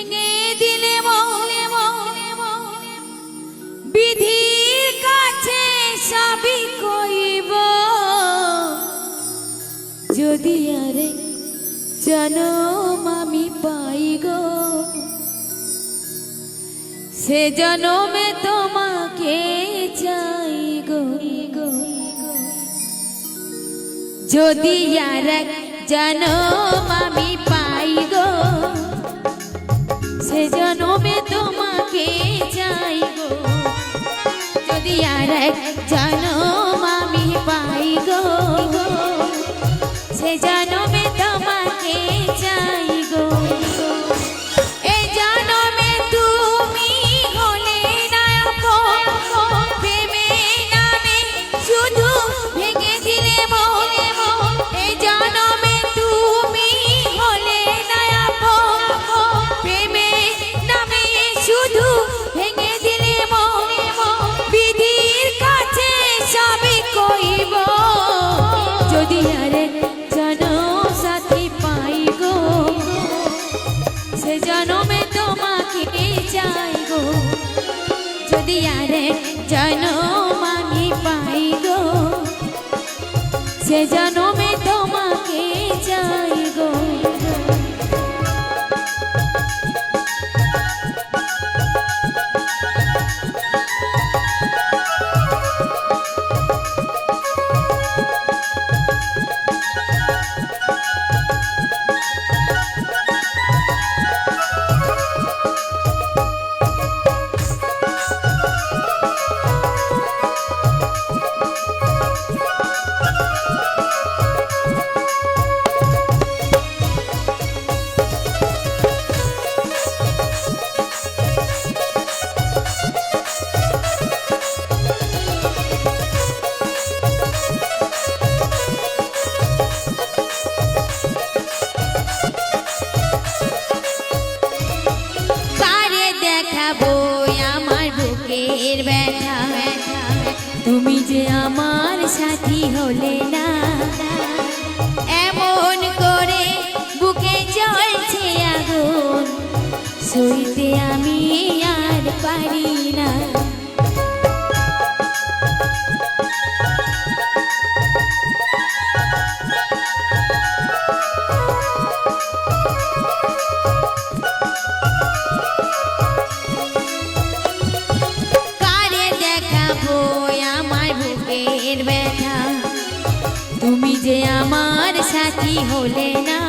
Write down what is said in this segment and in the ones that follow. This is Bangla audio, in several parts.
ভেঙে দিলে বিধির কাছে সবই কইব, যদি আরে জনম আমি পাই গো, সে জনমে তোমাকে চাই গো। যদি আর জনম আমি পাই গো, সে জনমে তোমাকে চাই গো। যদি আর জনম আমি পাই গো, সে জনমে তোমাকে চাই গো। এই জনমে তুমি হলে না আপন, প্রেমে নামে শুধু ভেঙে দিলে মন। এই জনমে তুমি হলে না আপন, প্রেমে নামে শুধু ভেঙে দিলে মন। বিধির কাছে সবই কইব, যদি আরে জনম সাথী পাই গো, সে জনমে তোমাকে চাই গো। যদি আরে জনম আমি পাই গো, সে জনমে তোমাকে চাই গো। আমার বুকের ব্যথা, তুমি যে আমার সাথী হলে না। এমন করে বুকে জ্বলছে আগুন, সইতে আমি আর পারি না। ব্যথা, তুমি যে আমার সাথী হলে না।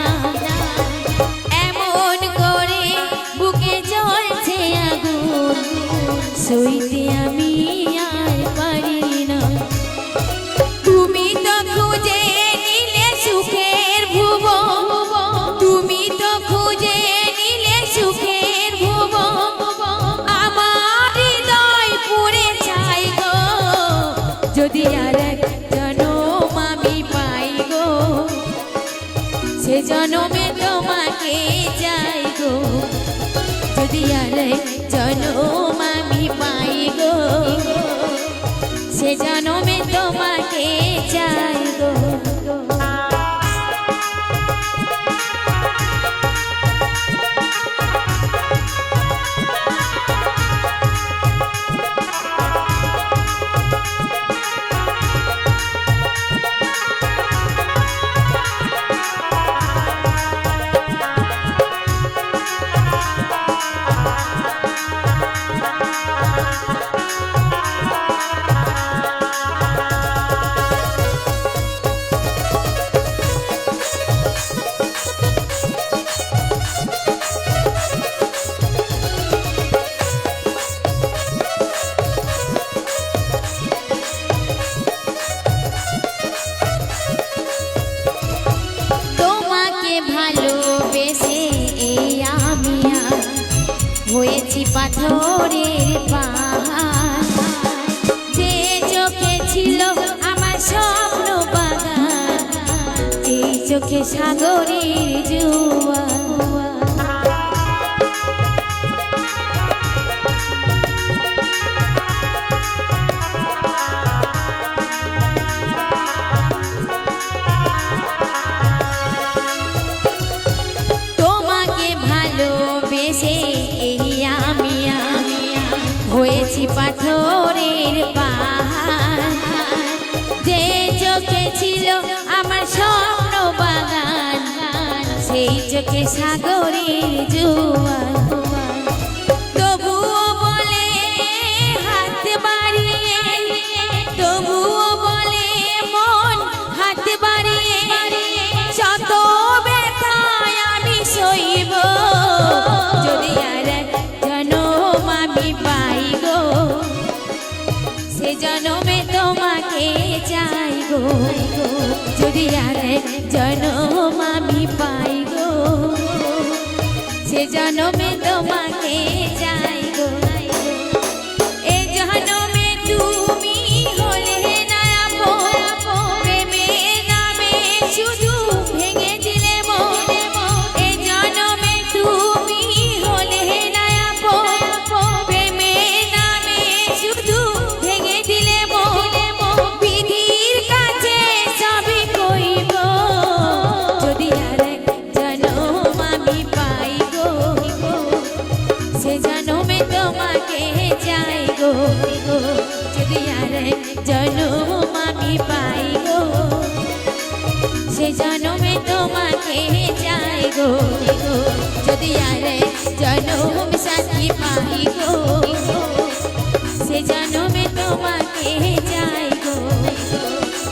এমন করে বুকে জ্বলছে আগুন, সইতে আমি আর পারি না। তুমি তো খুঁজে নিলে সুখের ভুবন, তুমি তো খুঁজে নিলে সুখের ভুবন। আমার হৃদয় পুড়ে চাই গো, যদি আর জনম আমি পাই গো, সে জনমে তোমাকে চাই গো। যদি আর জনম আমি পাই গো, সে জনমে তোমাকে চাই গো। হয়েছি পাথরের পাহাড়, যে চোখে ছিল আমার স্বপ্ন বাগান, এই চোখে সাগরের জোয়ার। তোমাকে ভালোবেসে চোখে সাগরের জোয়ার। তবুও বলে হাত বাড়িয়ে, তবুও বলে মন হাত বাড়িয়ে, শত ব্যথায় আমি সইব যদি আর এক জনম আমি পাই গো, সে জনমে তোমাকে চাই গো, যদি আর এক জনম আমি পাই গো, সে জনমে তোমাকে চাই গো। এ জনমে তুমি হলে না আপন, প্রেমের নামে শুধু ভেঙে দিলে মন। এ জনমে তুমি হলে না আপন, প্রেমের নামে শুধু ভেঙে দিলে মন। বিধির কাছে সবই কইব যদি আর এক জনম আমি পাই গো, সে জনমে তোমাকে চাই গো, যদি আর এক জনম আমি পাই গো, সে জনমে তোমাকে চাই গো, যদি আর এক জনম সাথী পাই গো, সে জনমে তোমাকে চাই গো,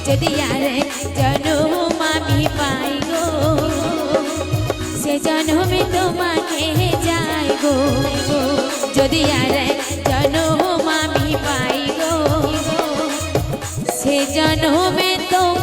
যদি আর এক জনম আমি পাই গো, সে জনমে তোমাকে চাই গো, যদি আর এক জনম আমি পাই গো, সে জনমে তোমাকে